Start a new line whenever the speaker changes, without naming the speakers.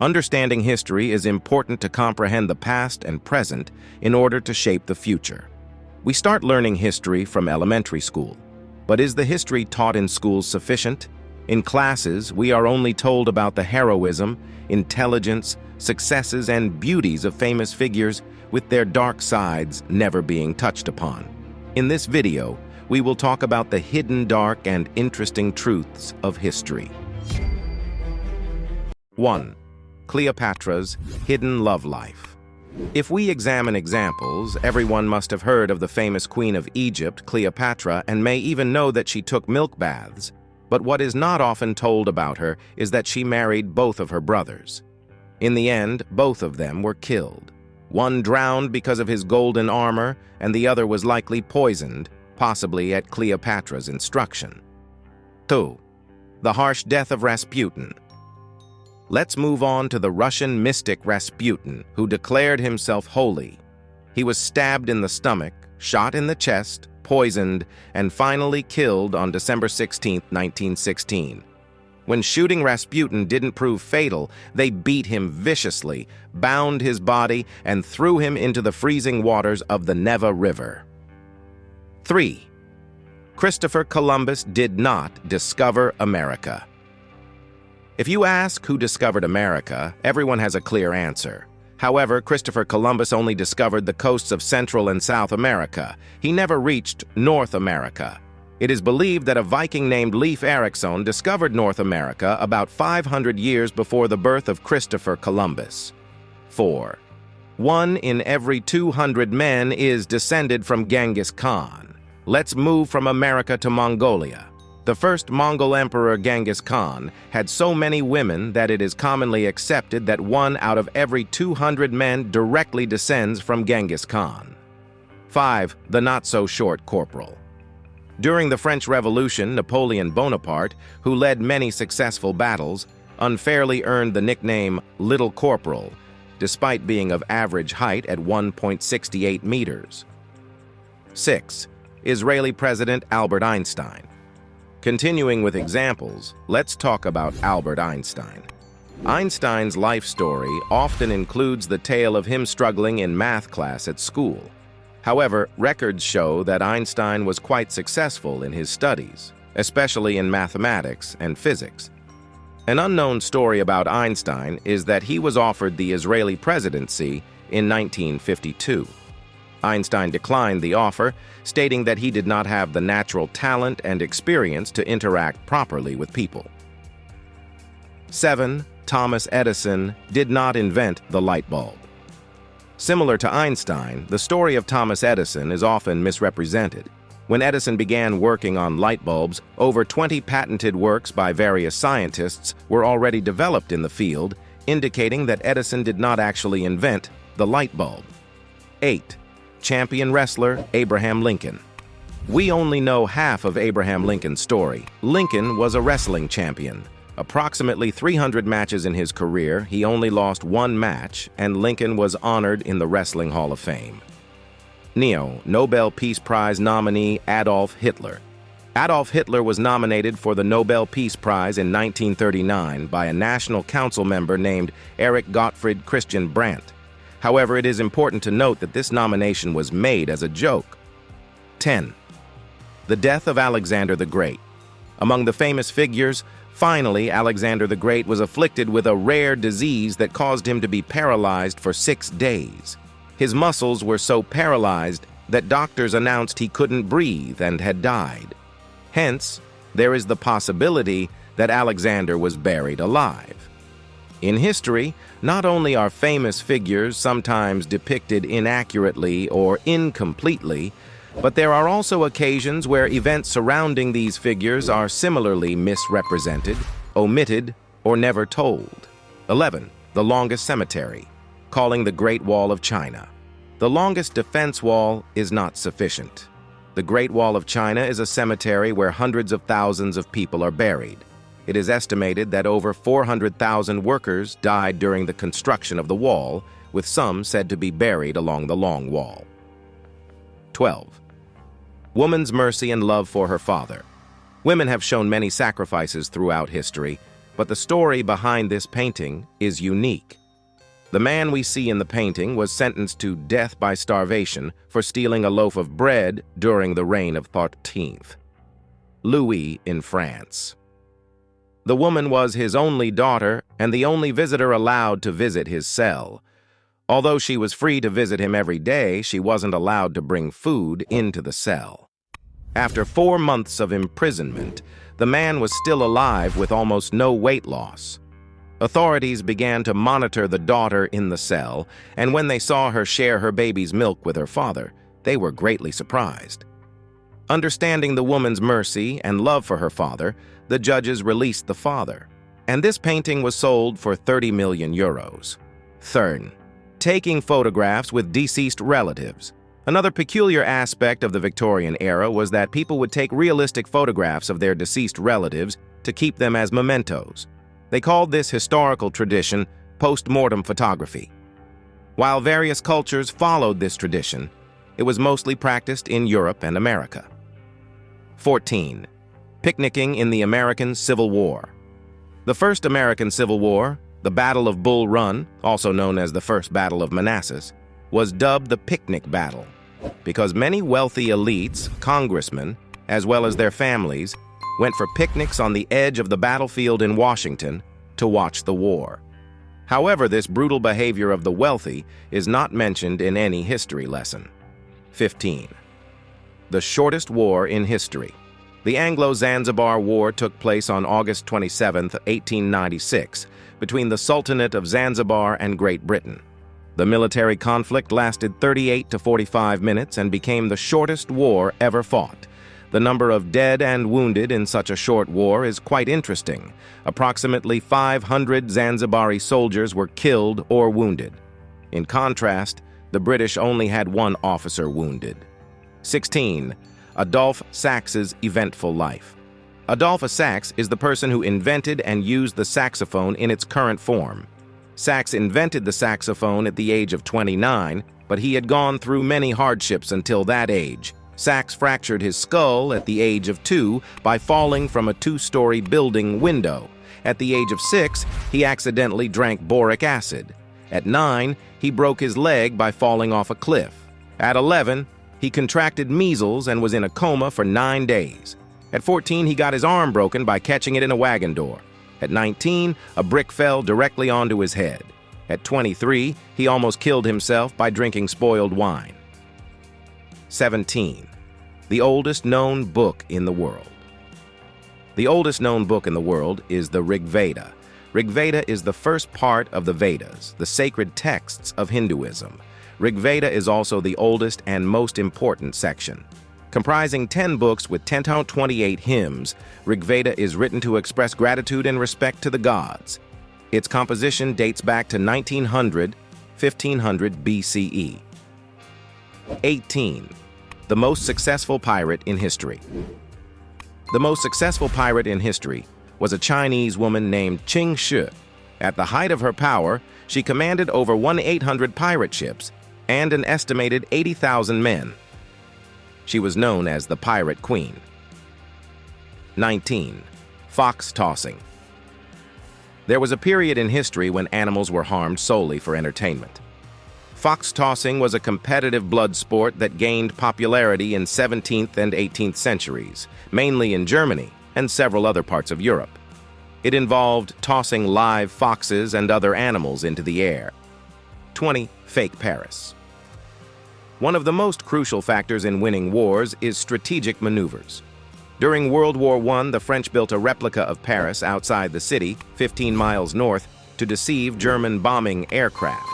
Understanding history is important to comprehend the past and present in order to shape the future. We start learning history from elementary school. But is the history taught in schools sufficient? In classes, we are only told about the heroism, intelligence, successes, and beauties of famous figures, with their dark sides never being touched upon. In this video, we will talk about the hidden, dark, and interesting truths of history. 1. Cleopatra's hidden love life. If we examine examples, everyone must have heard of the famous Queen of Egypt, Cleopatra, and may even know that she took milk baths. But what is not often told about her is that she married both of her brothers. In the end, both of them were killed. One drowned because of his golden armor, and the other was likely poisoned, possibly at Cleopatra's instruction. 2. The harsh death of Rasputin. Let's move on to the Russian mystic Rasputin, who declared himself holy. He was stabbed in the stomach, shot in the chest, poisoned, and finally killed on December 16, 1916. When shooting Rasputin didn't prove fatal, they beat him viciously, bound his body, and threw him into the freezing waters of the Neva River. 3. Christopher Columbus did not discover America. If you ask who discovered America, everyone has a clear answer. However, Christopher Columbus only discovered the coasts of Central and South America. He never reached North America. It is believed that a Viking named Leif Erikson discovered North America about 500 years before the birth of Christopher Columbus. 4. 1 in every 200 men is descended from Genghis Khan. Let's move from America to Mongolia. The first Mongol emperor Genghis Khan had so many women that it is commonly accepted that 1 out of every 200 men directly descends from Genghis Khan. 5. The not-so-short corporal. During the French Revolution, Napoleon Bonaparte, who led many successful battles, unfairly earned the nickname Little Corporal, despite being of average height at 1.68 meters. 6. Israeli President Albert Einstein. Continuing with examples, let's talk about Albert Einstein. Einstein's life story often includes the tale of him struggling in math class at school. However, records show that Einstein was quite successful in his studies, especially in mathematics and physics. An unknown story about Einstein is that he was offered the Israeli presidency in 1952. Einstein declined the offer, stating that he did not have the natural talent and experience to interact properly with people. 7. Thomas Edison did not invent the light bulb. Similar to Einstein, the story of Thomas Edison is often misrepresented. When Edison began working on light bulbs, over 20 patented works by various scientists were already developed in the field, indicating that Edison did not actually invent the light bulb. 8. Champion wrestler Abraham Lincoln. We only know half of Abraham Lincoln's story. Lincoln was a wrestling champion. Approximately 300 matches in his career, he only lost 1 match, and Lincoln was honored in the Wrestling Hall of Fame. Nobel Peace Prize nominee Adolf Hitler. Adolf Hitler was nominated for the Nobel Peace Prize in 1939 by a National Council member named Erich Gottfried Christian Brandt. However, it is important to note that this nomination was made as a joke. 10. The death of Alexander the Great. Among the famous figures, finally, Alexander the Great was afflicted with a rare disease that caused him to be paralyzed for 6 days. His muscles were so paralyzed that doctors announced he couldn't breathe and had died. Hence, there is the possibility that Alexander was buried alive. In history, not only are famous figures sometimes depicted inaccurately or incompletely, but there are also occasions where events surrounding these figures are similarly misrepresented, omitted, or never told. 11. The longest cemetery. Calling the Great Wall of China. The longest defense wall is not sufficient. The Great Wall of China is a cemetery where hundreds of thousands of people are buried. It is estimated that over 400,000 workers died during the construction of the wall, with some said to be buried along the Long Wall. 12. Woman's mercy and love for her father. Women have shown many sacrifices throughout history. But the story behind this painting is unique. The man we see in the painting was sentenced to death by starvation for stealing a loaf of bread during the reign of 13th Louis in France. The woman was his only daughter and the only visitor allowed to visit his cell. Although she was free to visit him every day, she wasn't allowed to bring food into the cell. After 4 months of imprisonment, the man was still alive with almost no weight loss. Authorities began to monitor the daughter in the cell, and when they saw her share her baby's milk with her father, they were greatly surprised. Understanding the woman's mercy and love for her father, the judges released the father, and this painting was sold for 30 million euros. Third, taking photographs with deceased relatives. Another peculiar aspect of the Victorian era was that people would take realistic photographs of their deceased relatives to keep them as mementos. They called this historical tradition post-mortem photography. While various cultures followed this tradition, it was mostly practiced in Europe and America. 14. Picnicking in the American Civil War. The first American Civil War, the Battle of Bull Run, also known as the First Battle of Manassas, was dubbed the Picnic Battle because many wealthy elites, congressmen, as well as their families, went for picnics on the edge of the battlefield in Washington to watch the war. However, this brutal behavior of the wealthy is not mentioned in any history lesson. 15. The shortest war in history. The Anglo-Zanzibar War took place on August 27, 1896, between the Sultanate of Zanzibar and Great Britain. The military conflict lasted 38 to 45 minutes and became the shortest war ever fought. The number of dead and wounded in such a short war is quite interesting. Approximately 500 Zanzibari soldiers were killed or wounded. In contrast, the British only had 1 officer wounded. 16. Adolphe Sax's eventful life. Adolphe Sax is the person who invented and used the saxophone in its current form. Sax invented the saxophone at the age of 29, but he had gone through many hardships until that age. Sax fractured his skull at the age of 2 by falling from a 2-story building window. At the age of 6, he accidentally drank boric acid. At 9, he broke his leg by falling off a cliff. At 11, he contracted measles and was in a coma for 9 days. At 14, he got his arm broken by catching it in a wagon door. At 19, a brick fell directly onto his head. At 23, he almost killed himself by drinking spoiled wine. 17. The oldest known book in the world. The oldest known book in the world is the Rig Veda. Rig Veda is the first part of the Vedas, the sacred texts of Hinduism. Rig Veda is also the oldest and most important section. Comprising 10 books with 1028 hymns, Rig Veda is written to express gratitude and respect to the gods. Its composition dates back to 1500 BCE. 18. The most successful pirate in history. The most successful pirate in history was a Chinese woman named Qing Shi. At the height of her power, she commanded over 1,800 pirate ships and an estimated 80,000 men. She was known as the Pirate Queen. 19. Fox tossing. There was a period in history when animals were harmed solely for entertainment. Fox tossing was a competitive blood sport that gained popularity in 17th and 18th centuries, mainly in Germany and several other parts of Europe. It involved tossing live foxes and other animals into the air. 20. Fake Paris. One of the most crucial factors in winning wars is strategic maneuvers. During World War I, the French built a replica of Paris outside the city, 15 miles north, to deceive German bombing aircraft.